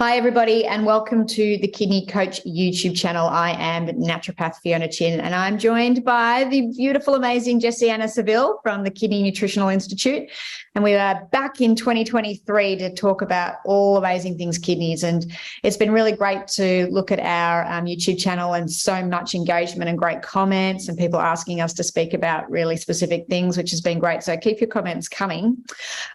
Hi, everybody, and welcome to the Kidney Coach YouTube channel. I am naturopath Fiona Chin, and I'm joined by the beautiful, amazing Jessianna Seville from the Kidney Nutritional Institute. And we are back in 2023 to talk about all amazing things kidneys. And it's been really great to look at our YouTube channel and so much engagement and great comments and people asking us to speak about really specific things, which has been great. So keep your comments coming.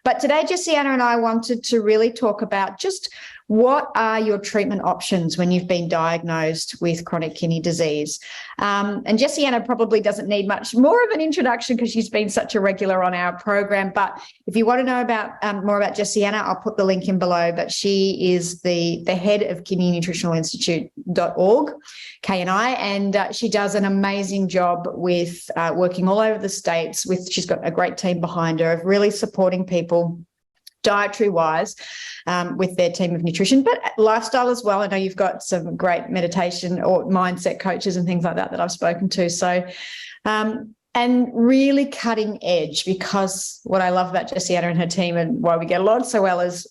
But today, Jessianna and I wanted to really talk about just what are your treatment options when you've been diagnosed with chronic kidney disease? And Jessianna probably doesn't need much more of an introduction because she's been such a regular on our program. But if you want to know about more about Jessianna, I'll put the link in below. But she is the head of Kidney Nutritional Institute.org, KNI, and she does an amazing job with working all over the states. She's got a great team behind her of really supporting people dietary wise with their team of nutrition, but lifestyle as well. I know you've got some great meditation or mindset coaches and things like that I've spoken to. So, and really cutting edge, because what I love about Jessianna and her team and why we get along so well is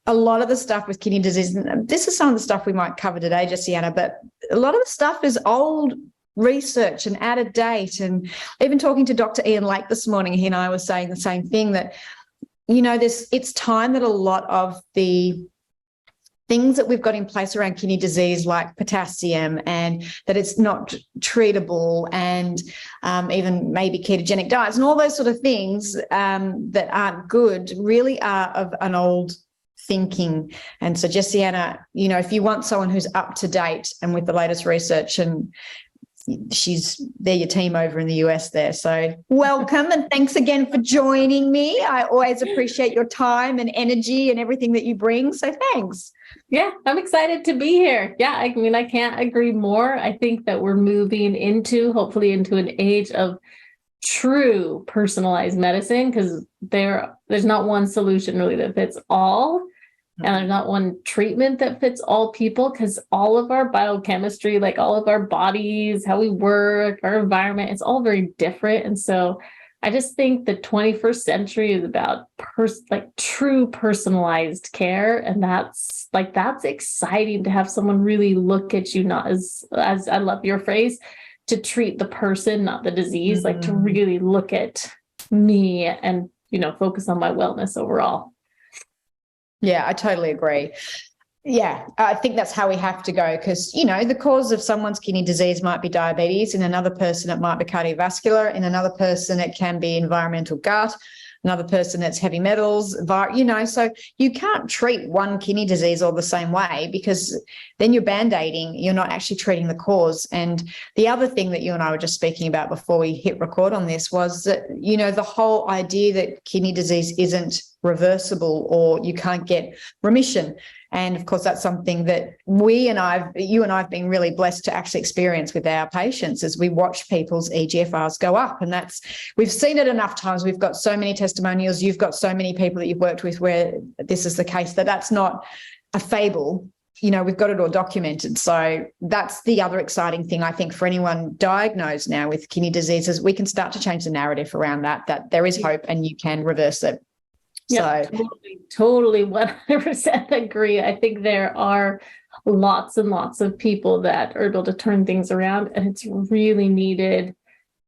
a lot of the stuff with kidney disease. And this is some of the stuff we might cover today, Jessianna, but a lot of the stuff is old research and out of date. And even talking to Dr. Ian Lake this morning, he and I were saying the same thing, that it's time that a lot of the things that we've got in place around kidney disease, like potassium, and that it's not treatable, and even maybe ketogenic diets and all those sort of things that aren't good, really are of an old thinking. And so, Jessianna, if you want someone who's up to date and with the latest research, and they're your team over in the US there. So welcome, and thanks again for joining me. I always appreciate your time and energy and everything that you bring. So thanks. Yeah, I'm excited to be here. Yeah, I mean, I can't agree more. I think that we're moving hopefully into an age of true personalized medicine, because there's not one solution really that fits all. And there's not one treatment that fits all people, because all of our biochemistry, like all of our bodies, how we work, our environment, it's all very different. And so I just think the 21st century is about true personalized care. And that's exciting to have someone really look at you, not as I love your phrase, to treat the person, not the disease, like to really look at me and, focus on my wellness overall. Yeah, I totally agree. Yeah, I think that's how we have to go, because, the cause of someone's kidney disease might be diabetes. In another person, it might be cardiovascular. In another person, it can be environmental gut. Another person, it's heavy metals, so you can't treat one kidney disease all the same way, because then you're band-aiding, you're not actually treating the cause. And the other thing that you and I were just speaking about before we hit record on this was that, the whole idea that kidney disease isn't reversible or you can't get remission. And of course, that's something that you and I've been really blessed to actually experience with our patients as we watch people's EGFRs go up. And we've seen it enough times. We've got so many testimonials. You've got so many people that you've worked with where this is the case, that's not a fable. We've got it all documented. So that's the other exciting thing, I think, for anyone diagnosed now with kidney disease, is we can start to change the narrative around that there is hope and you can reverse it. Yeah, so totally 100% agree. I think there are lots and lots of people that are able to turn things around, and it's really needed.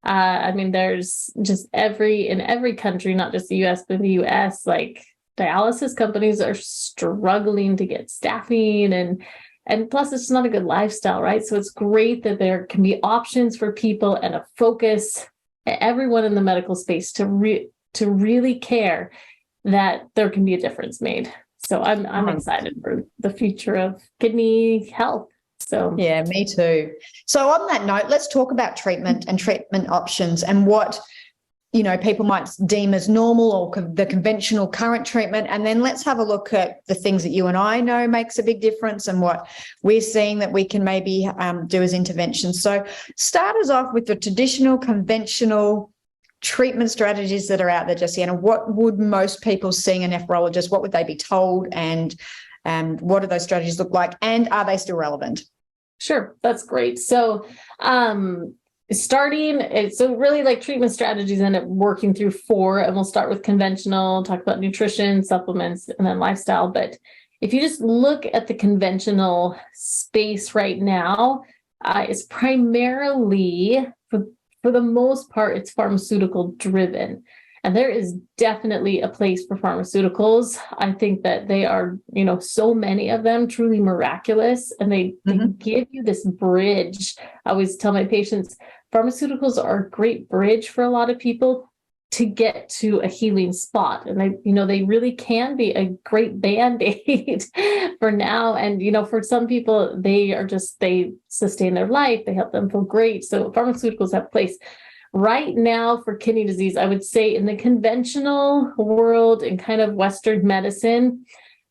There's just in every country, not just the US, but the US, like dialysis companies are struggling to get staffing, and plus it's not a good lifestyle, right? So it's great that there can be options for people and a focus, everyone in the medical space to really care that there can be a difference made. So I'm excited for the future of kidney health. So yeah, me too. So on that note, let's talk about treatment and treatment options and what people might deem as normal or the conventional current treatment. And then let's have a look at the things that you and I know makes a big difference and what we're seeing that we can maybe do as interventions. So start us off with the traditional, conventional treatment strategies that are out there, Jessianna. What would most people seeing a nephrologist, what would they be told, and what do those strategies look like, and are they still relevant? Sure, that's great. So really like treatment strategies end up working through 4, and we'll start with conventional, talk about nutrition, supplements, and then lifestyle. But if you just look at the conventional space right now, it's primarily, for the most part, it's pharmaceutical driven. And there is definitely a place for pharmaceuticals. I think that they are, so many of them truly miraculous, and they give you this bridge. I always tell my patients, pharmaceuticals are a great bridge for a lot of people to get to a healing spot. And they really can be a great Band-Aid for now. And, for some people, they sustain their life. They help them feel great. So pharmaceuticals have a place. Right now for kidney disease, I would say in the conventional world and kind of Western medicine,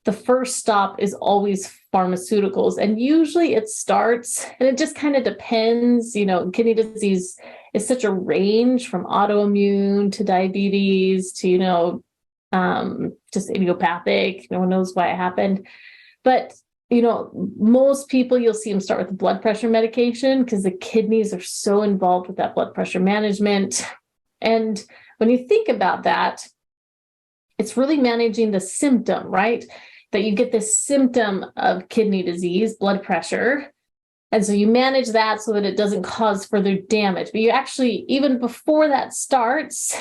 the first stop is always pharmaceuticals. And usually it starts, and it just kind of depends, kidney disease is such a range from autoimmune to diabetes to, just idiopathic. No one knows why it happened. But, most people, you'll see them start with the blood pressure medication because the kidneys are so involved with that blood pressure management. And when you think about that, it's really managing the symptom, right? That you get this symptom of kidney disease, blood pressure. And so you manage that so that it doesn't cause further damage. But you actually, even before that starts,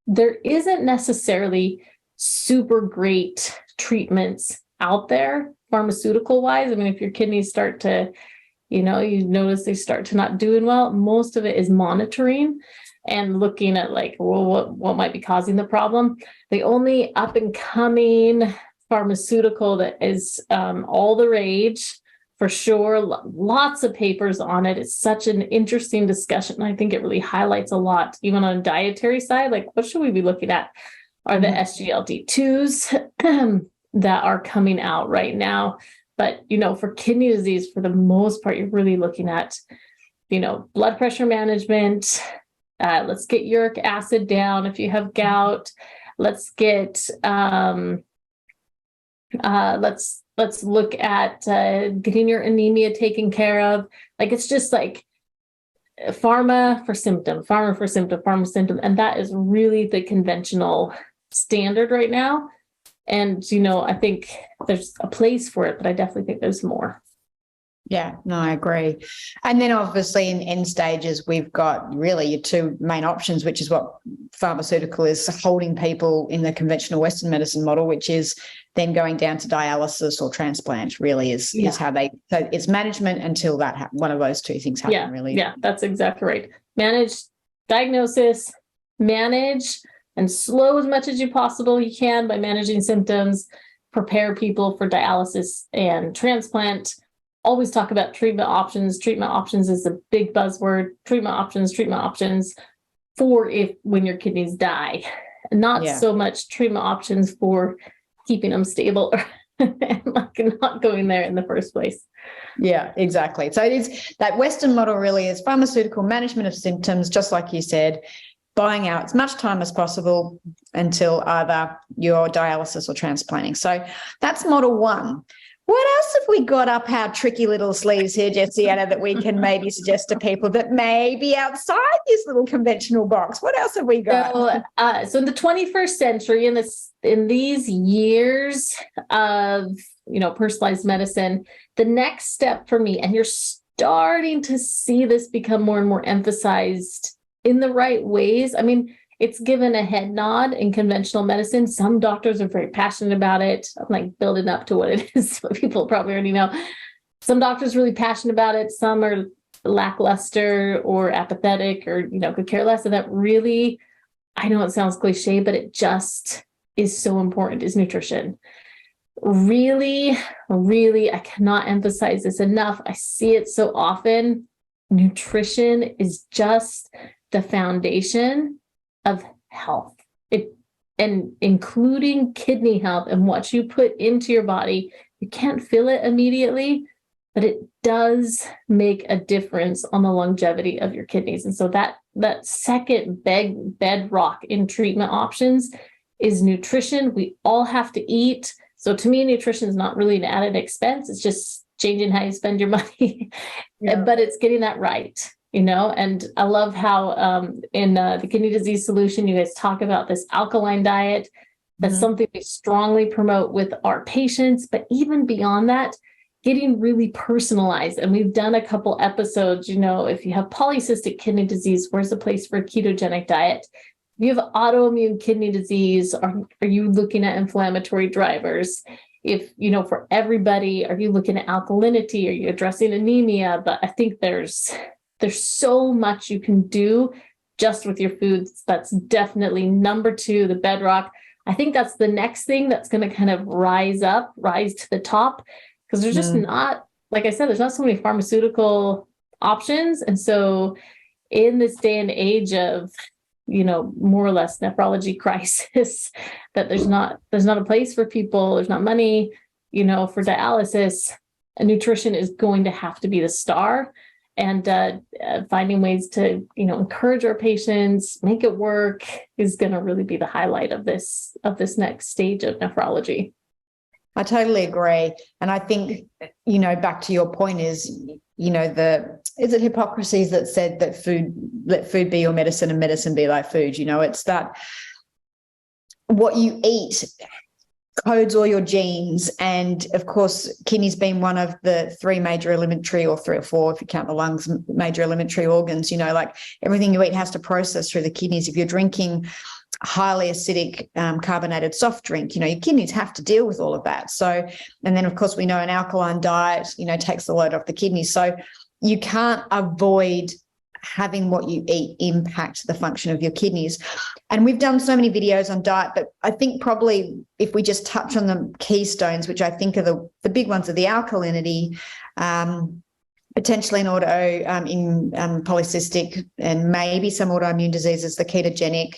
there isn't necessarily super great treatments out there, pharmaceutical wise. I mean, if your kidneys start to, you notice they start to not doing well, most of it is monitoring and looking at what might be causing the problem. The only up and coming pharmaceutical that is all the rage, for sure, lots of papers on it. It's such an interesting discussion. I think it really highlights a lot, even on a dietary side, what should we be looking at? Are the SGLT2s that are coming out right now. But, for kidney disease, for the most part, you're really looking at, blood pressure management. Let's get uric acid down if you have gout. Let's get, let's look at getting your anemia taken care of. It's just pharma for symptom. And that is really the conventional standard right now. And, I think there's a place for it, but I definitely think there's more. Yeah, no, I agree. And then obviously in end stages, we've got really your two main options, which is what pharmaceutical is holding people in the conventional Western medicine model, which is then going down to dialysis or transplant, really is how so it's management until that one of those two things happen, really. Yeah, that's exactly right. Manage, diagnosis, manage, and slow as much as you can by managing symptoms, prepare people for dialysis and transplant. Always talk about treatment options. Treatment options is a big buzzword. Treatment options for when your kidneys die. Not so much treatment options for keeping them stable and not going there in the first place. Yeah, exactly. So it is that Western model really is pharmaceutical management of symptoms, just like you said, buying out as much time as possible until either your dialysis or transplanting. So that's model one. What else have we got up our tricky little sleeves here, Jessianna, that we can maybe suggest to people that may be outside this little conventional box? What else have we got? So in the 21st century, in these years of personalized medicine, the next step for me, and you're starting to see this become more and more emphasized in the right ways. I mean, it's given a head nod in conventional medicine. Some doctors are very passionate about it. I'm building up to what it is. What people probably already know. Some doctors are really passionate about it. Some are lackluster or apathetic or, could care less. And that really, I know it sounds cliche, but it just is so important, is nutrition. Really, really, I cannot emphasize this enough. I see it so often. Nutrition is just the foundation of health, and including kidney health and what you put into your body. You can't feel it immediately, but it does make a difference on the longevity of your kidneys. And so that second bedrock in treatment options is nutrition. We all have to eat. So to me, nutrition is not really an added expense. It's just changing how you spend your money, but it's getting that right. And I love how in the kidney disease solution, you guys talk about this alkaline diet. That's something we strongly promote with our patients, but even beyond that, getting really personalized. And we've done a couple episodes, if you have polycystic kidney disease, where's the place for a ketogenic diet? If you have autoimmune kidney disease, are you looking at inflammatory drivers? If, for everybody, are you looking at alkalinity? Are you addressing anemia? But I think there's so much you can do just with your foods. That's definitely number 2, the bedrock. I think that's the next thing that's going to kind of rise to the top, because there's just not, like I said, there's not so many pharmaceutical options. And so in this day and age of, more or less nephrology crisis, that there's not a place for people, there's not money, for dialysis, and nutrition is going to have to be the star. And finding ways to, encourage our patients, make it work, is going to really be the highlight of this next stage of nephrology. I totally agree. And I think, back to your point is, is it Hippocrates that said that let food be your medicine and medicine be thy food? It's that what you eat codes all your genes. And of course, kidneys being one of the 3 major elementary, or 3 or 4, if you count the lungs, major elementary organs, like everything you eat has to process through the kidneys. If you're drinking highly acidic carbonated soft drink, your kidneys have to deal with all of that. So, and then of course we know an alkaline diet, takes the load off the kidneys. So you can't avoid having what you eat impact the function of your kidneys. And we've done so many videos on diet, but I think probably if we just touch on the keystones, which I think are the big ones, are the alkalinity, potentially in polycystic, and maybe some autoimmune diseases, the ketogenic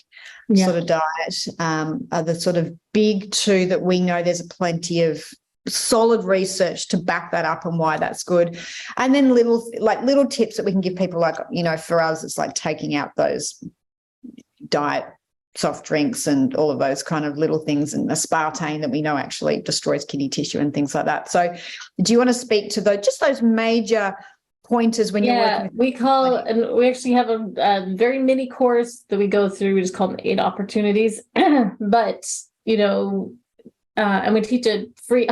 sort of diet, are the sort of big 2 that we know there's plenty of solid research to back that up and why that's good. And then little tips that we can give people, like, for us, it's like taking out those diet soft drinks and all of those kind of little things, and aspartame that we know actually destroys kidney tissue and things like that. So do you want to speak to those major pointers when you're working with and we actually have a very mini course that we go through. We just call them 8 opportunities. But, and we teach a free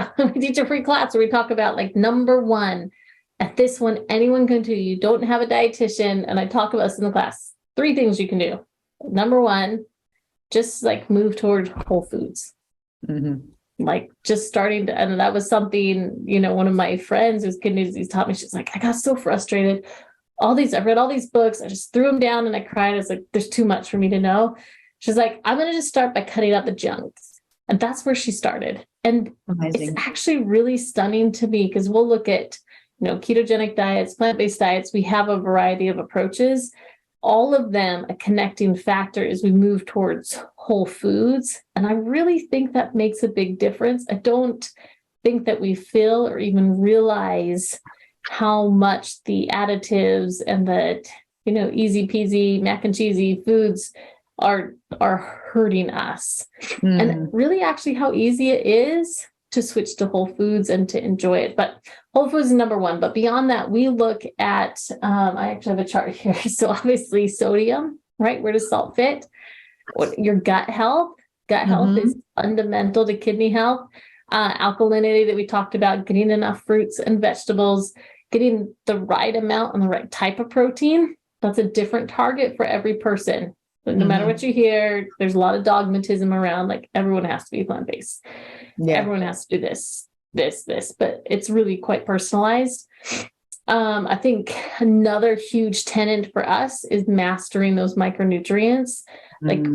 class where we talk about, like, number 1, at this one, anyone can do. You don't have a dietitian. And I talk about this in the class. 3 things you can do. Number 1, just like move toward whole foods. Like just starting to, and that was something, one of my friends who's kidney disease taught me. She's like, I got so frustrated. I've read all these books. I just threw them down and I cried. I was like, there's too much for me to know. She's like, I'm going to just start by cutting out the junks. And that's where she started. And Amazing. It's actually really stunning to me, because we'll look at, ketogenic diets, plant-based diets. We have a variety of approaches. All of them, a connecting factor is we move towards whole foods. And I really think that makes a big difference. I don't think that we feel or even realize how much the additives and the, easy peasy mac and cheesy foods are hurting us. And really actually how easy it is to switch to whole foods and to enjoy it. But whole foods is number 1. But beyond that, we look at, I actually have a chart here. So obviously sodium, right? Where does salt fit? Your gut health. Gut health is fundamental to kidney health. Alkalinity that we talked about, getting enough fruits and vegetables, getting the right amount and the right type of protein. That's a different target for every person. But no matter what you hear, there's a lot of dogmatism around, like everyone has to be plant-based. Yeah. Everyone has to do this, but it's really quite personalized. I think another huge tenet for us is mastering those micronutrients. Like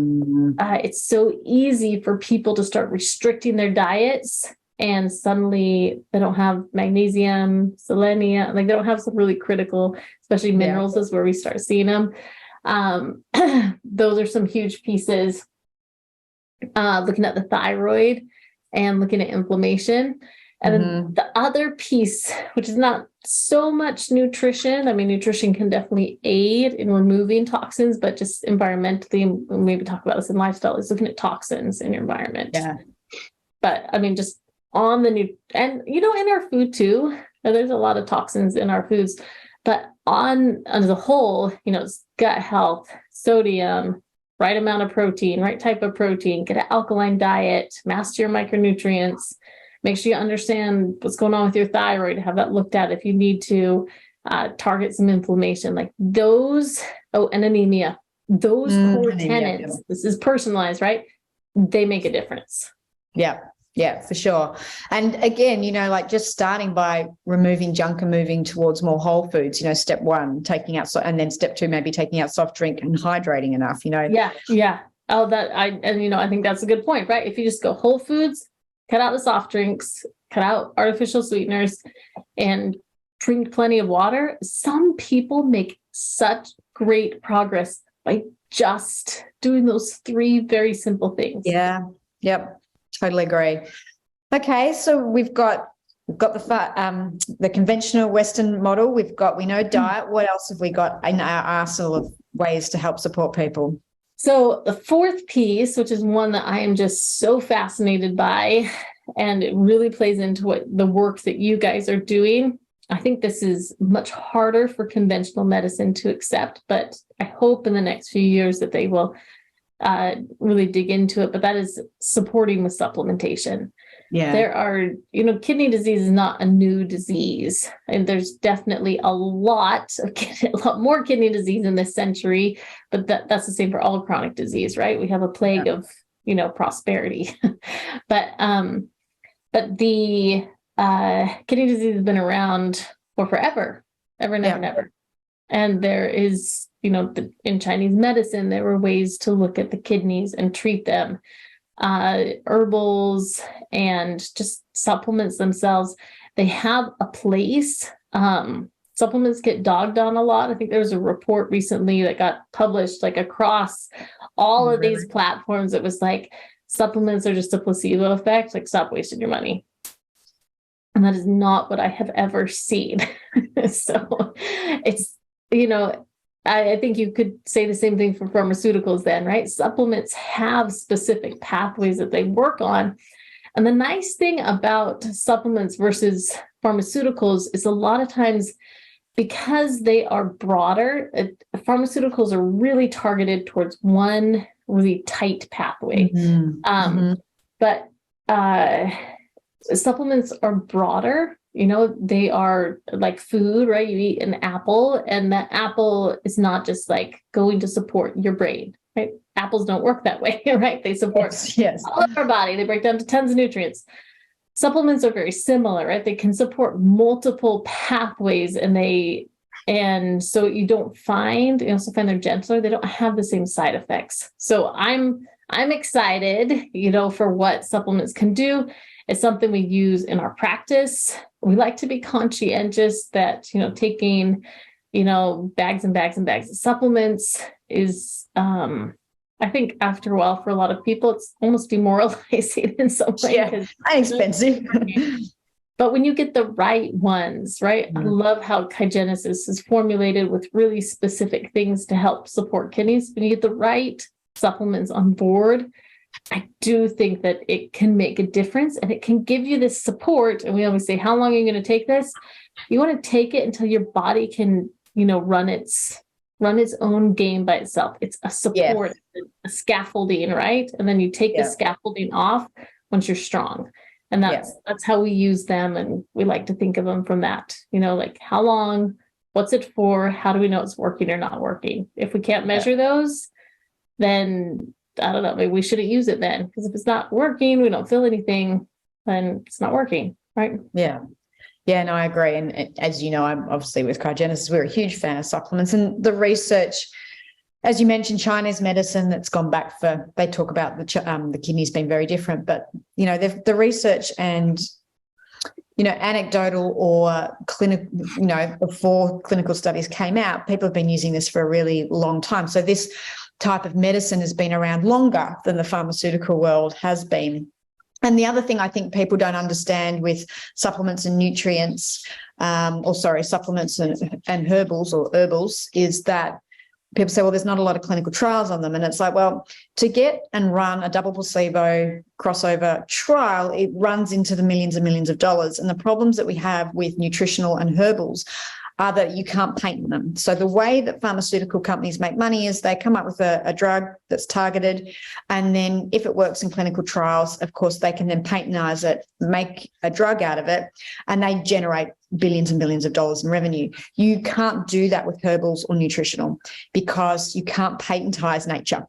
it's so easy for people to start restricting their diets, and suddenly they don't have magnesium, selenium, like they don't have some really critical, especially minerals is where we start seeing them. Those are some huge pieces. Looking at the thyroid and looking at inflammation. And then the other piece, which is not so much nutrition. I mean, nutrition can definitely aid in removing toxins, but just environmentally, and maybe talk about this in lifestyle, is looking at toxins in your environment. Yeah. But I mean, just on the and in our food too, there's a lot of toxins in our foods, but on the whole, it's gut health, sodium, right amount of protein, right type of protein, get an alkaline diet, master your micronutrients, make sure you understand what's going on with your thyroid, have that looked at if you need to, target some inflammation, like those, and anemia, those core tenets, this is personalized, right? They make a difference. Yeah. Yeah, for sure. And again, like just starting by removing junk and moving towards more whole foods, step one, taking out, and then step two, maybe taking out soft drink and hydrating enough, Yeah. Yeah. Oh, I think that's a good point, right? If you just go whole foods, cut out the soft drinks, cut out artificial sweeteners, and drink plenty of water, some people make such great progress by just doing those three very simple things. Yeah. Yep. Totally agree. Okay, so we've got the conventional Western model. We know diet. What else have we got in our arsenal of ways to help support people? So the fourth piece, which is one that I am just so fascinated by, and it really plays into what the work that you guys are doing. I think this is much harder for conventional medicine to accept, but I hope in the next few years that they will really dig into it, but that is supporting with supplementation. Yeah. There are, kidney disease is not a new disease, and there's definitely a lot more kidney disease in this century, but that's the same for all chronic disease, right? We have a plague of, prosperity. But the kidney disease has been around for forever, ever and ever and ever. And there is, in Chinese medicine, there were ways to look at the kidneys and treat them. Herbals and just supplements themselves, they have a place. Supplements get dogged on a lot. I think there was a report recently that got published like across all of these platforms. It was like, supplements are just a placebo effect, like stop wasting your money. And that is not what I have ever seen. So it's, I think you could say the same thing for pharmaceuticals then, right? Supplements have specific pathways that they work on. And the nice thing about supplements versus pharmaceuticals is a lot of times, because they are broader, pharmaceuticals are really targeted towards one really tight pathway. But supplements are broader. They are like food, right? You eat an apple, and that apple is not just like going to support your brain, right? Apples don't work that way, right? They support all of our body. They break down to tons of nutrients. Supplements are very similar, right? They can support multiple pathways, and so you also find they're gentler. They don't have the same side effects. So I'm excited, for what supplements can do. It's something we use in our practice. We like to be conscientious that, taking, bags and bags and bags of supplements is, I think after a while for a lot of people, it's almost demoralizing in some way. Yeah, expensive. But when you get the right ones, right? I love how Kygenesis is formulated with really specific things to help support kidneys. When you get the right supplements on board, I do think that it can make a difference, and it can give you this support. And we always say, how long are you going to take this? You want to take it until your body can, run its own game by itself. It's a support, a scaffolding, right? And then you take the scaffolding off once you're strong. And that's how we use them. And we like to think of them from that, like how long, what's it for? How do we know it's working or not working? If we can't measure those, then I don't know, maybe we shouldn't use it then, because if it's not working, we don't feel anything, then it's not working, right? Yeah. Yeah, no, I agree. And as you know, I'm obviously with Kygenesis, we're a huge fan of supplements, and the research, as you mentioned, Chinese medicine that's gone back they talk about the kidneys being very different, but, the research and, anecdotal or clinical, before clinical studies came out, people have been using this for a really long time. So this type of medicine has been around longer than the pharmaceutical world has been. And the other thing I think people don't understand with supplements and nutrients, supplements and herbals is that people say, well, there's not a lot of clinical trials on them. And it's like, well, to get and run a double placebo crossover trial, it runs into the millions and millions of dollars. And the problems that we have with nutritional and herbals are that you can't patent them. So the way that pharmaceutical companies make money is they come up with a drug that's targeted, and then if it works in clinical trials, of course, they can then patentize it, make a drug out of it, and they generate billions and billions of dollars in revenue. You can't do that with herbals or nutritional because you can't patentize nature.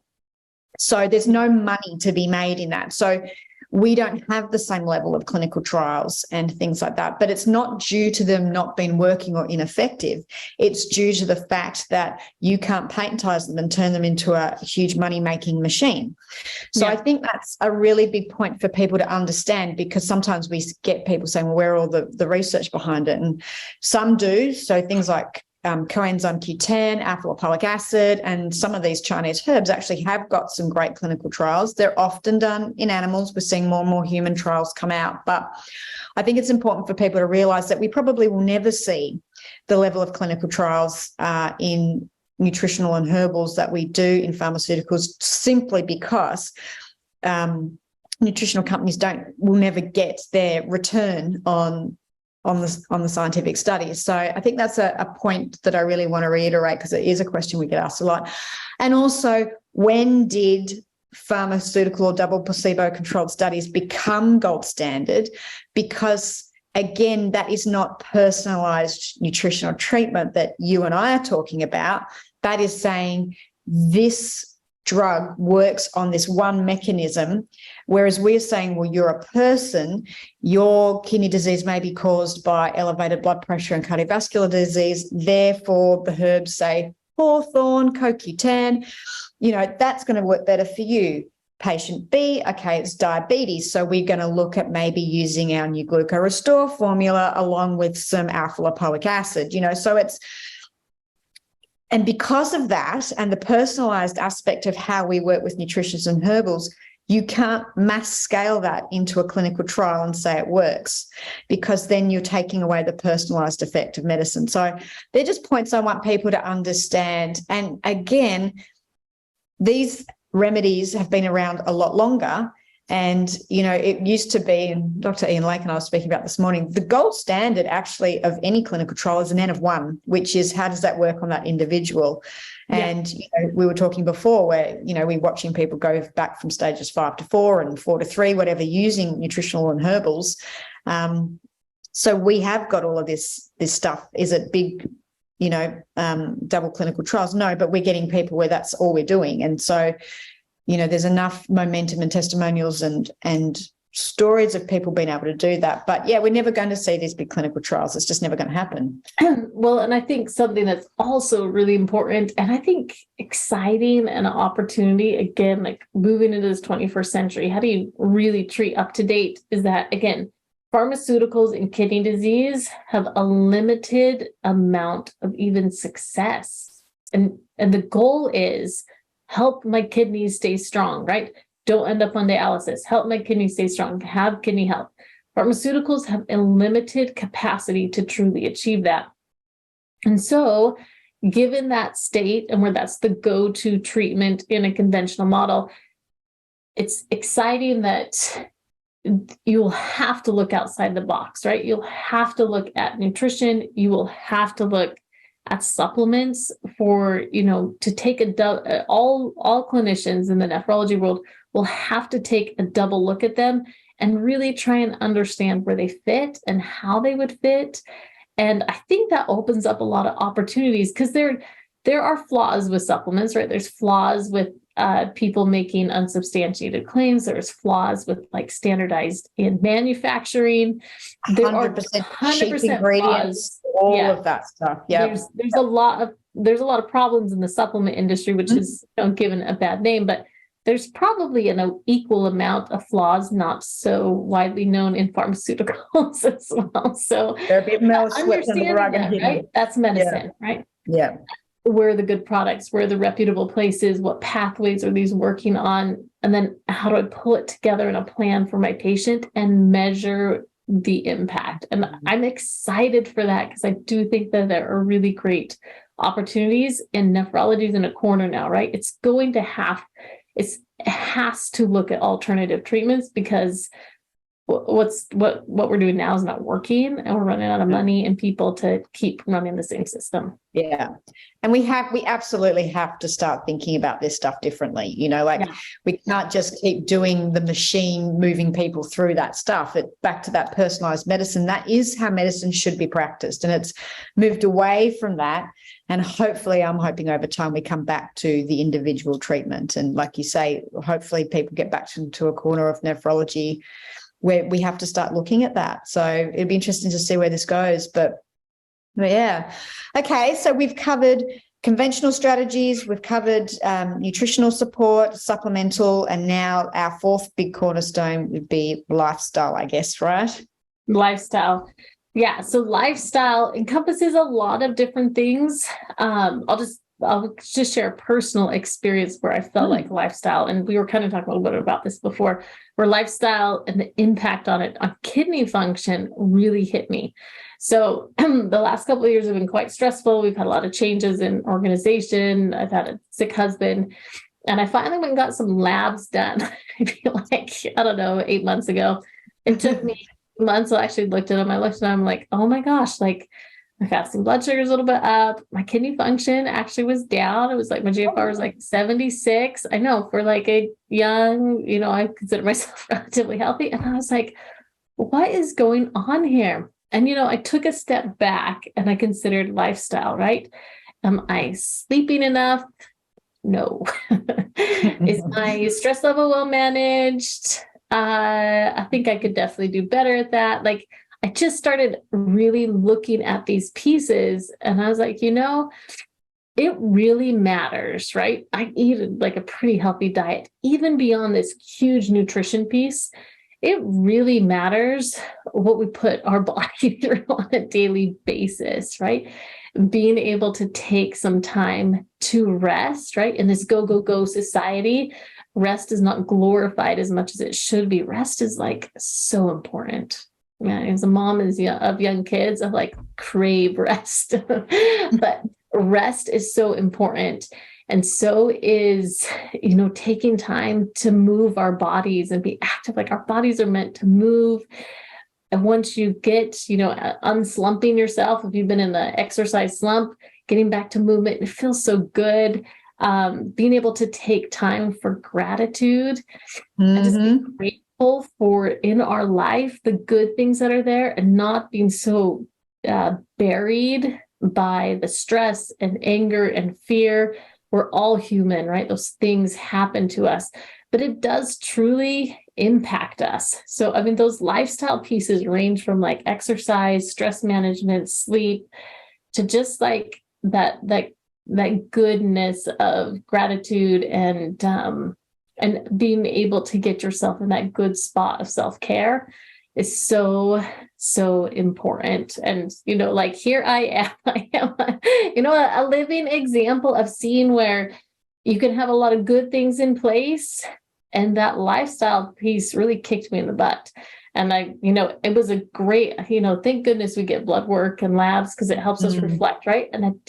So there's no money to be made in that. So we don't have the same level of clinical trials and things like that, but it's not due to them not being working or ineffective. It's due to the fact that you can't patentize them and turn them into a huge money-making machine. So I think that's a really big point for people to understand, because sometimes we get people saying, well, where are all the research behind it? And some do. So things like coenzyme Q10, alpha-lipoic acid, and some of these Chinese herbs actually have got some great clinical trials. They're often done in animals. We're seeing more and more human trials come out. But I think it's important for people to realise that we probably will never see the level of clinical trials in nutritional and herbals that we do in pharmaceuticals, simply because nutritional companies will never get their return on the scientific studies. So I think that's a point that I really want to reiterate, because it is a question we get asked a lot. And also, when did pharmaceutical or double placebo-controlled studies become gold standard? Because, again, that is not personalised nutritional treatment that you and I are talking about. That is saying this drug works on this one mechanism, whereas we're saying, well, you're a person, your kidney disease may be caused by elevated blood pressure and cardiovascular disease, therefore the herbs say hawthorn, CoQ10, that's going to work better for you. Patient B, okay, it's diabetes, so we're going to look at maybe using our new Gluco Restore formula along with some alpha-lipoic acid, so it's. And because of that and the personalised aspect of how we work with nutritionists and herbals, you can't mass scale that into a clinical trial and say it works, because then you're taking away the personalised effect of medicine. So they're just points I want people to understand. And again, these remedies have been around a lot longer. And, it used to be, and Dr. Ian Lake and I was speaking about this morning, the gold standard actually of any clinical trial is an N of 1, which is how does that work on that individual? And, we were talking before where, we're watching people go back from stages 5 to 4 and 4 to 3, whatever, using nutritional and herbals. So we have got all of this stuff. Is it big, double clinical trials? No, but we're getting people where that's all we're doing. And so, there's enough momentum and testimonials and stories of people being able to do that. But yeah, we're never going to see these big clinical trials. It's just never going to happen. Well, and I think something that's also really important, and I think exciting, and an opportunity, again, like moving into this 21st century, how do you really treat up to date, is that, again, pharmaceuticals and kidney disease have a limited amount of even success. And the goal is help my kidneys stay strong, right? Don't end up on dialysis. Help my kidneys stay strong. Have kidney health. Pharmaceuticals have a limited capacity to truly achieve that. And so, given that state and where that's the go-to treatment in a conventional model, it's exciting that you'll have to look outside the box, right? You'll have to look at nutrition. You will have to look at supplements for, to take all clinicians in the nephrology world will have to take a double look at them and really try and understand where they fit and how they would fit. And I think that opens up a lot of opportunities, because there are flaws with supplements, right? There's flaws with people making unsubstantiated claims. There's flaws with standardized in manufacturing. There 100% are cheap ingredients, flaws. all of that stuff. Yeah, there's a lot of problems in the supplement industry, which is given a bad name, but there's probably an equal amount of flaws, not so widely known in pharmaceuticals as well. So they're a bit more swept under the rug, right? That's medicine, right? Yeah. Where are the good products? Where are the reputable places? What pathways are these working on? And then how do I pull it together in a plan for my patient and measure the impact? And I'm excited for that, because I do think that there are really great opportunities, and nephrology is in a corner now, right? It has to look at alternative treatments, because what we're doing now is not working, and we're running out of money and people to keep running the same system. Yeah. And we absolutely have to start thinking about this stuff differently. We can't just keep doing the machine moving people through that stuff. Back to that personalized medicine. That is how medicine should be practiced. And it's moved away from that. And hopefully, I'm hoping over time we come back to the individual treatment. And like you say, hopefully people get back to a corner of nephrology where we have to start looking at that. So it'd be interesting to see where this goes. But yeah. Okay. So we've covered conventional strategies, we've covered nutritional support, supplemental, and now our fourth big cornerstone would be lifestyle, I guess, right? Lifestyle. Yeah. So lifestyle encompasses a lot of different things. I'll just share a personal experience where I felt like lifestyle, and we were kind of talking a little bit about this before, where lifestyle and the impact on it on kidney function really hit me. So the last couple of years have been quite stressful. We've had a lot of changes in organization. I've had a sick husband, and I finally went and got some labs done. I feel like, I don't know, 8 months ago. It took me months. I actually looked at them. I'm like, oh my gosh, like my fasting blood sugar is a little bit up. My kidney function actually was down. It was like my GFR was like 76. I know, for like a young, I consider myself relatively healthy. And I was like, what is going on here? And, I took a step back and I considered lifestyle, right? Am I sleeping enough? No. Is my stress level well managed? I think I could definitely do better at that. Like, I just started really looking at these pieces and I was like, it really matters, right? I eat like a pretty healthy diet, even beyond this huge nutrition piece. It really matters what we put our body through on a daily basis, right? Being able to take some time to rest, right? In this go, go, go society, rest is not glorified as much as it should be. Rest is like so important. Yeah, as a mom of young kids, I like crave rest, but rest is so important. And so is, taking time to move our bodies and be active. Like, our bodies are meant to move. And once you get, unslumping yourself, if you've been in the exercise slump, getting back to movement, it feels so good. Being able to take time for gratitude and just be grateful for in our life, the good things that are there, and not being so buried by the stress and anger and fear. We're all human, right? Those things happen to us, but it does truly impact us. So, those lifestyle pieces range from like exercise, stress management, sleep, to just like that goodness of gratitude and being able to get yourself in that good spot of self-care is so, so important. And, like, here I am, a living example of seeing where you can have a lot of good things in place. And that lifestyle piece really kicked me in the butt. And it was a great, thank goodness we get blood work and labs, because it helps us reflect, right? And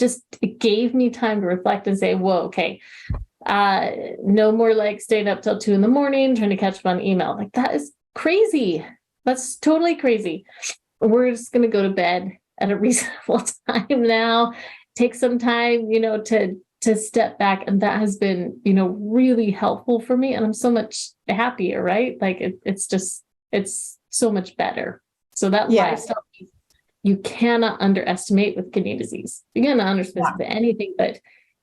it gave me time to reflect and say, whoa, okay, no more like staying up till 2 a.m, trying to catch up on email. Like, that is crazy. That's totally crazy. We're just going to go to bed at a reasonable time now, take some time, to step back. And that has been, really helpful for me. And I'm so much happier, right? Like, it's so much better. So that lifestyle, you cannot underestimate with kidney disease. You cannot underestimate anything, but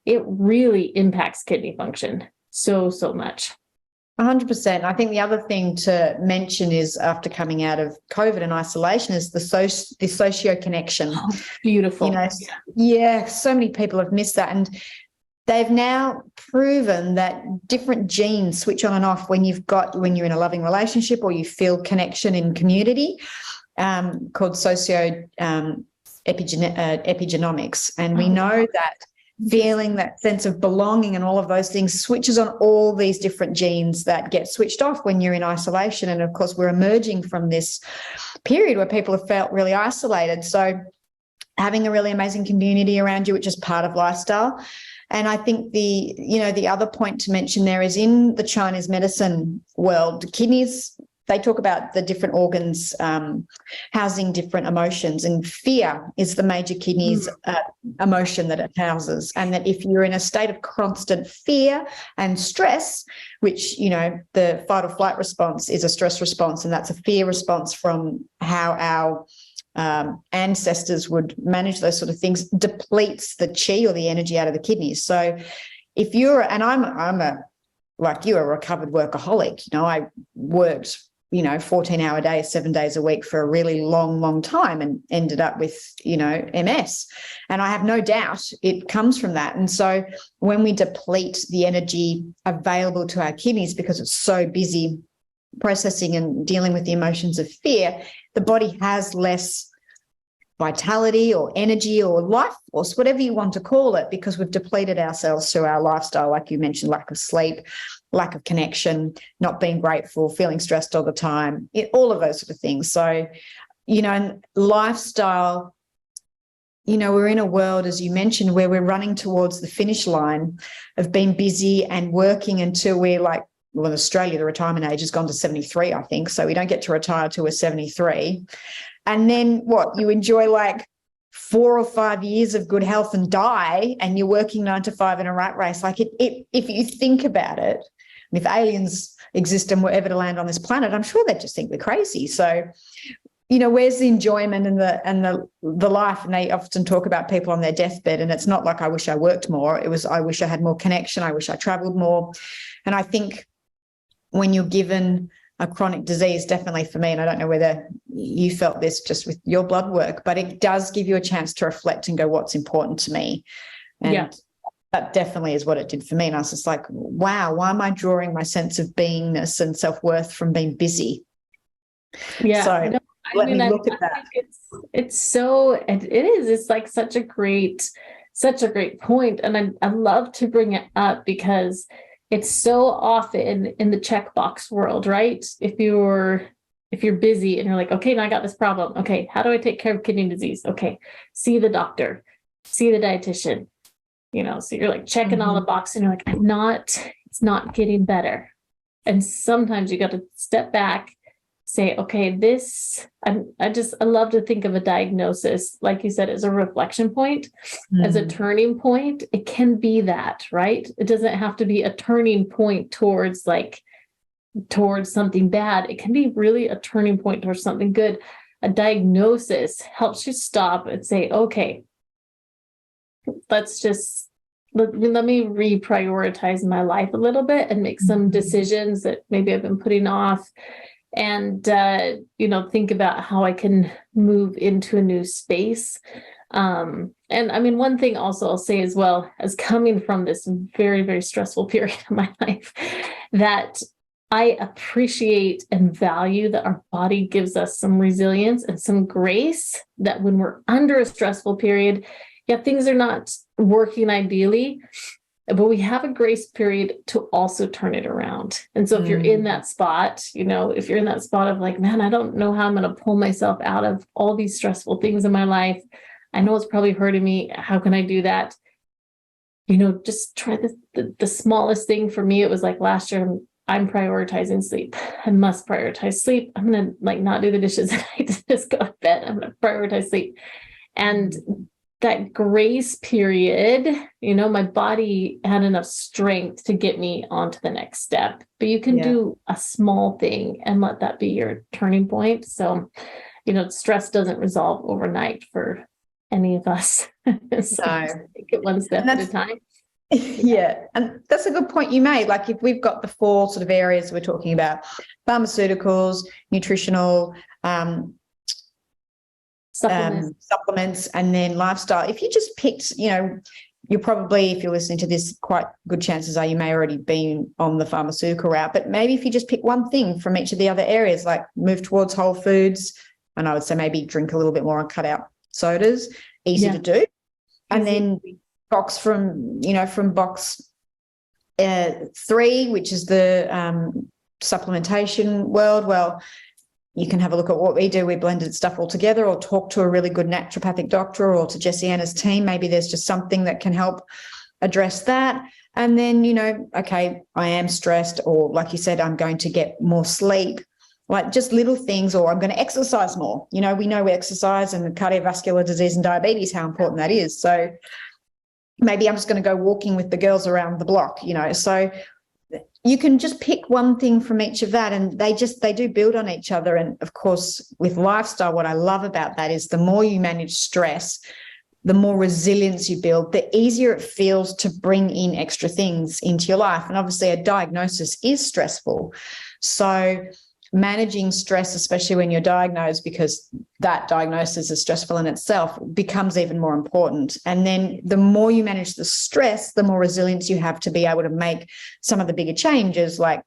it really impacts kidney function so, so much. 100%. I think the other thing to mention is, after coming out of COVID and isolation, is the socio connection. Oh, beautiful. So many people have missed that. And they've now proven that different genes switch on and off when you're in a loving relationship or you feel connection in community, called socio epigenomics. And we know that feeling, that sense of belonging and all of those things switches on all these different genes that get switched off when you're in isolation. And of course, we're emerging from this period where people have felt really isolated. So having a really amazing community around you, which is part of lifestyle. And I think the other point to mention there is, in the Chinese medicine world, kidneys they talk about the different organs housing different emotions, and fear is the major kidney's emotion that it houses. And that if you're in a state of constant fear and stress, which, the fight or flight response is a stress response, and that's a fear response from how our ancestors would manage those sort of things, depletes the chi or the energy out of the kidneys. So if you're, and I'm like you, a recovered workaholic, I worked, 14-hour days, 7 days a week for a really long time, and ended up with, MS. And I have no doubt it comes from that. And so when we deplete the energy available to our kidneys because it's so busy processing and dealing with the emotions of fear, the body has less vitality or energy or life force, whatever you want to call it, because we've depleted ourselves through our lifestyle, like you mentioned, lack of sleep, lack of connection, not being grateful, feeling stressed all the time, all of those sort of things. So, and lifestyle, we're in a world, as you mentioned, where we're running towards the finish line of being busy and working until we're like, well, in Australia, the retirement age has gone to 73, I think. So we don't get to retire till we're 73. And then what? You enjoy like 4 or 5 years of good health and die, and you're working 9 to 5 in a rat race. Like if you think about it, and if aliens exist and were ever to land on this planet, I'm sure they'd just think we're crazy. So, where's the enjoyment and the life? And they often talk about people on their deathbed, and it's not like I wish I worked more. It was I wish I had more connection. I wish I traveled more. And I think when you're given a chronic disease, definitely for me, and I don't know whether you felt this just with your blood work, but it does give you a chance to reflect and go, what's important to me? And that definitely is what it did for me. And I was just like, wow, why am I drawing my sense of beingness and self-worth from being busy? Yeah. So let me look at that. It's so, it is, it's like such a great point. And I love to bring it up because it's so often in the checkbox world, right? If you're busy and you're like, okay, now I got this problem. Okay, how do I take care of kidney disease? Okay, see the doctor, see the dietitian. So you're like checking all the boxes, and you're like, it's not getting better. And sometimes you got to step back, say, okay, I love to think of a diagnosis, like you said, as a reflection point, as a turning point. It can be that, right? It doesn't have to be a turning point towards something bad. It can be really a turning point towards something good. A diagnosis helps you stop and say, okay, let me reprioritize my life a little bit and make some decisions that maybe I've been putting off. And, think about how I can move into a new space. And I mean, one thing also I'll say as well, as coming from this very, very stressful period of my life, that I appreciate and value that our body gives us some resilience and some grace, that when we're under a stressful period, things are not working ideally, but we have a grace period to also turn it around. And so if you're in that spot, if you're in that spot of like, man, I don't know how I'm going to pull myself out of all these stressful things in my life. I know it's probably hurting me. How can I do that? Just try the smallest thing. For me, it was like last year, I'm prioritizing sleep. I must prioritize sleep. I'm going to not do the dishes at night, just go to bed. I'm going to prioritize sleep. And that grace period, my body had enough strength to get me onto the next step. But you can do a small thing and let that be your turning point. So, stress doesn't resolve overnight for any of us. So take it one step at a time. Yeah. And that's a good point you made. Like if we've got the 4 sort of areas we're talking about, pharmaceuticals, nutritional, supplements, and then lifestyle. If you just picked, you're probably, if you're listening to this, quite good chances are you may already been on the pharmaceutical route, but maybe if you just pick one thing from each of the other areas, like move towards whole foods, and I would say maybe drink a little bit more and cut out sodas, easy to do. And then box from box 3, which is the supplementation world. Well, you can have a look at what we do. We blended stuff all together, or talk to a really good naturopathic doctor, or to Jessianna's team. Maybe there's just something that can help address that. And then, okay, I am stressed, or like you said, I'm going to get more sleep. like just little things, or I'm going to exercise more. You know, we know exercise and cardiovascular disease and diabetes, how important that is. So maybe I'm just going to go walking with the girls around the block, you know. So you can just pick one thing from each of that, and they do build on each other. And of course, with lifestyle, what I love about that is the more you manage stress, the more resilience you build, the easier it feels to bring in extra things into your life. And obviously a diagnosis is stressful. So managing stress, especially when you're diagnosed, because that diagnosis is stressful in itself, becomes even more important. And then the more you manage the stress, the more resilience you have to be able to make some of the bigger changes, like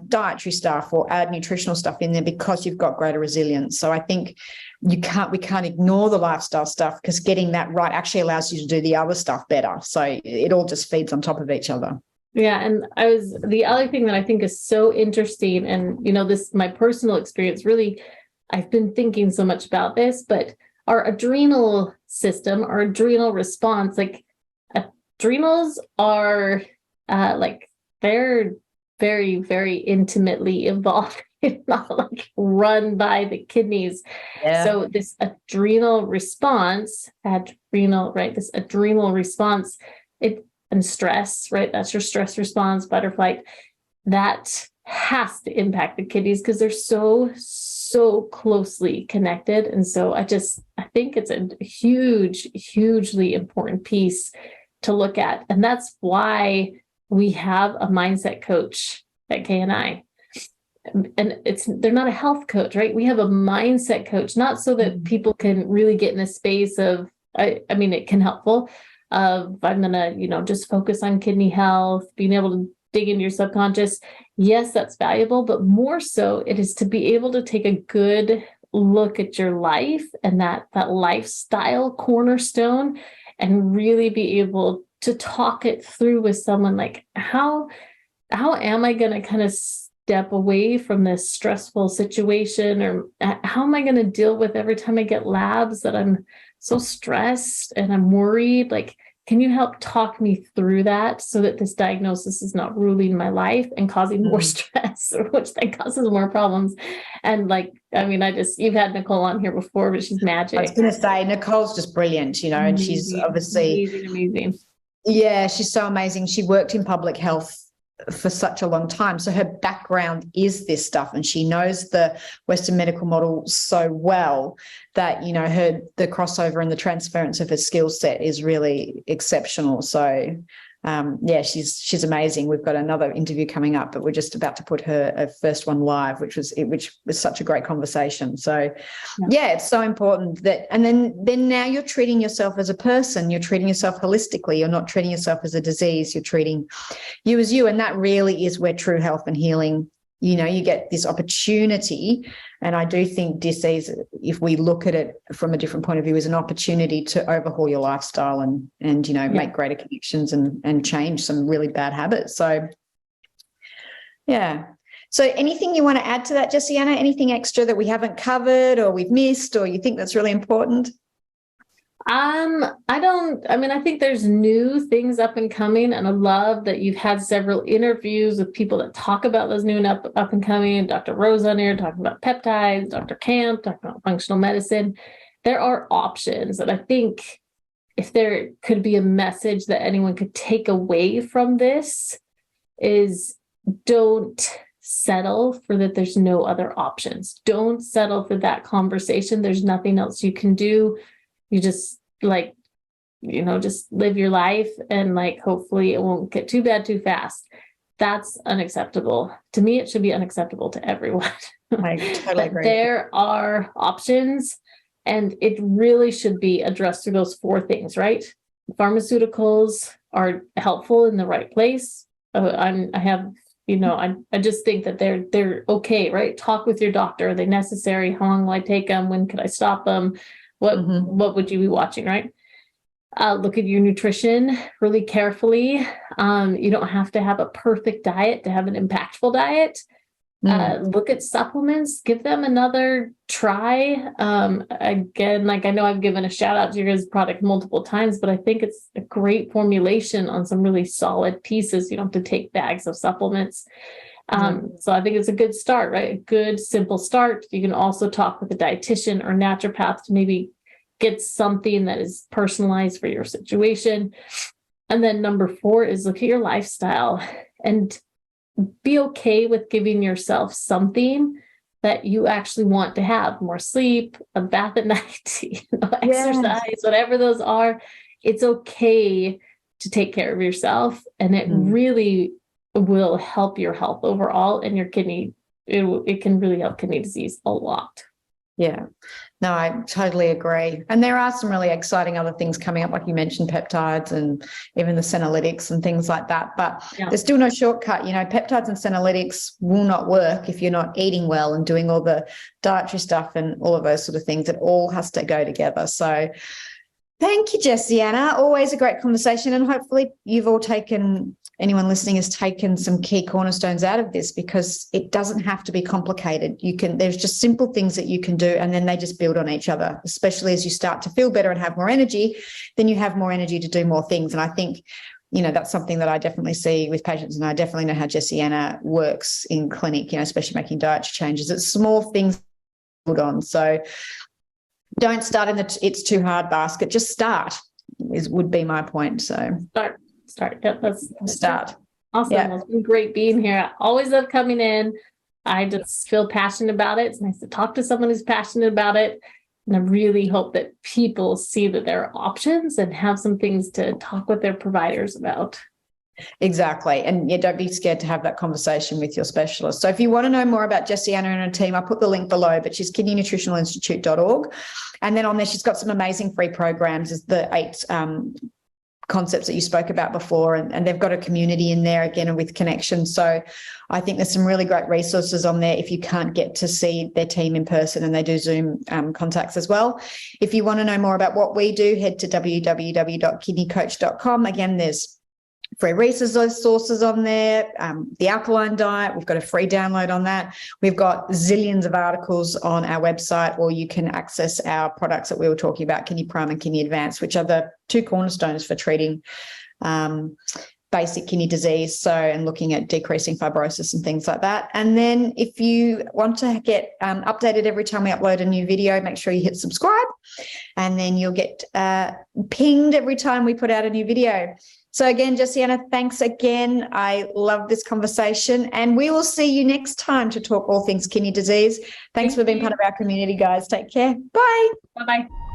dietary stuff, or add nutritional stuff in there, because you've got greater resilience. So I think we can't ignore the lifestyle stuff, because getting that right actually allows you to do the other stuff better. So it all just feeds on top of each other. Yeah. And the other thing that I think is so interesting, and, you know, this, my personal experience, really, I've been thinking so much about this, but our adrenal system, our adrenal response, like adrenals are they're very, very intimately involved. It's not like run by the kidneys. Yeah. So this adrenal response, this adrenal response, and stress, right? That's your stress response, fight or flight. That has to impact the kidneys, because they're so closely connected. And so I think it's a hugely important piece to look at. And that's why we have a mindset coach at KNI. And they're not a health coach, right? We have a mindset coach, not so that people can really get in a space of, I mean, it can helpful of, I'm going to, you know, just focus on kidney health, being able to dig into your subconscious. Yes, that's valuable, but more so it is to be able to take a good look at your life and that lifestyle cornerstone, and really be able to talk it through with someone, like, how am I going to kind of step away from this stressful situation, or how am I going to deal with every time I get labs that I'm so stressed and I'm worried? Like, can you help talk me through that, so that this diagnosis is not ruling my life and causing more stress, which then causes more problems? And like, I mean, you've had Nicole on here before, but she's magic. I was going to say, Nicole's just brilliant, you know, and she's obviously amazing. Yeah, she's so amazing. She worked in public health for such a long time. So her background is this stuff, and she knows the Western medical model so well that, you know, the crossover and the transference of her skill set is really exceptional. So she's amazing. We've got another interview coming up, but we're just about to put her first one live, which was such a great conversation. So it's so important that, and then now you're treating yourself as a person, you're treating yourself holistically, you're not treating yourself as a disease, you're treating you as you. And that really is where true health and healing, you know, you get this opportunity. And I do think disease, if we look at it from a different point of view, is an opportunity to overhaul your lifestyle and you know, make greater connections and change some really bad habits. So, yeah. So anything you want to add to that, Jessianna? Anything extra that we haven't covered or we've missed, or you think that's really important? I think there's new things up and coming, and I love that you've had several interviews with people that talk about those new and up and coming. Dr. Rose on here talking about peptides, Dr. Camp talking about functional medicine. There are options, and I think if there could be a message that anyone could take away from this, is don't settle for that there's no other options. Don't settle for that conversation. There's nothing else you can do. You just just live your life, and like, hopefully it won't get too bad too fast. That's unacceptable. To me, it should be unacceptable to everyone. I totally agree. There are options, and it really should be addressed through those four things, right? Pharmaceuticals are helpful in the right place. I just think that they're okay, right? Talk with your doctor. Are they necessary? How long will I take them? When could I stop them? What would you be watching, right? Look at your nutrition really carefully. You don't have to have a perfect diet to have an impactful diet. Look at supplements, give them another try. Again, like, I know I've given a shout out to your guys' product multiple times, but I think it's a great formulation on some really solid pieces. You don't have to take bags of supplements. So I think it's a good start, right? A good, simple start. You can also talk with a dietitian or naturopath to maybe get something that is personalized for your situation. And then number 4 is look at your lifestyle and be okay with giving yourself something that you actually want to have: more sleep, a bath at night, exercise, whatever those are. It's okay to take care of yourself, and it really will help your health overall and your kidney. It can really help kidney disease a lot. Yeah, no, I totally agree. And there are some really exciting other things coming up, like you mentioned, peptides and even the senolytics and things like that. But there's still no shortcut. Peptides and senolytics will not work if you're not eating well and doing all the dietary stuff and all of those sort of things. It all has to go together. So thank you, Jessianna. Always a great conversation. And hopefully anyone listening has taken some key cornerstones out of this, because it doesn't have to be complicated. There's just simple things that you can do, and then they just build on each other, especially as you start to feel better and have more energy, then you have more energy to do more things. And I think, that's something that I definitely see with patients, and I definitely know how Jessianna works in clinic, especially making dietary changes. It's small things to build on. So don't start in the it's too hard basket. Just start would be my point. So Start. Yep, that's start. Awesome. Yeah. It's been great being here. I always love coming in. I just feel passionate about it. It's nice to talk to someone who's passionate about it. And I really hope that people see that there are options and have some things to talk with their providers about. Exactly. And don't be scared to have that conversation with your specialist. So if you want to know more about Jessianna and her team, I'll put the link below, but she's kidneynutritionalinstitute.org. And then on there, she's got some amazing free programs, as the 8 concepts that you spoke about before, and they've got a community in there again with connections. So I think there's some really great resources on there if you can't get to see their team in person, and they do Zoom contacts as well. If you want to know more about what we do, head to www.kidneycoach.com. Again, there's free resources on there. The alkaline diet, we've got a free download on that. We've got zillions of articles on our website, or you can access our products that we were talking about, Kidney Prime and Kidney Advance, which are the 2 cornerstones for treating basic kidney disease. And looking at decreasing fibrosis and things like that. And then if you want to get updated every time we upload a new video, make sure you hit subscribe, and then you'll get pinged every time we put out a new video. So again, Jessianna, thanks again. I love this conversation, and we will see you next time to talk all things kidney disease. Thanks for being part of our community, guys. Take care. Bye. Bye-bye.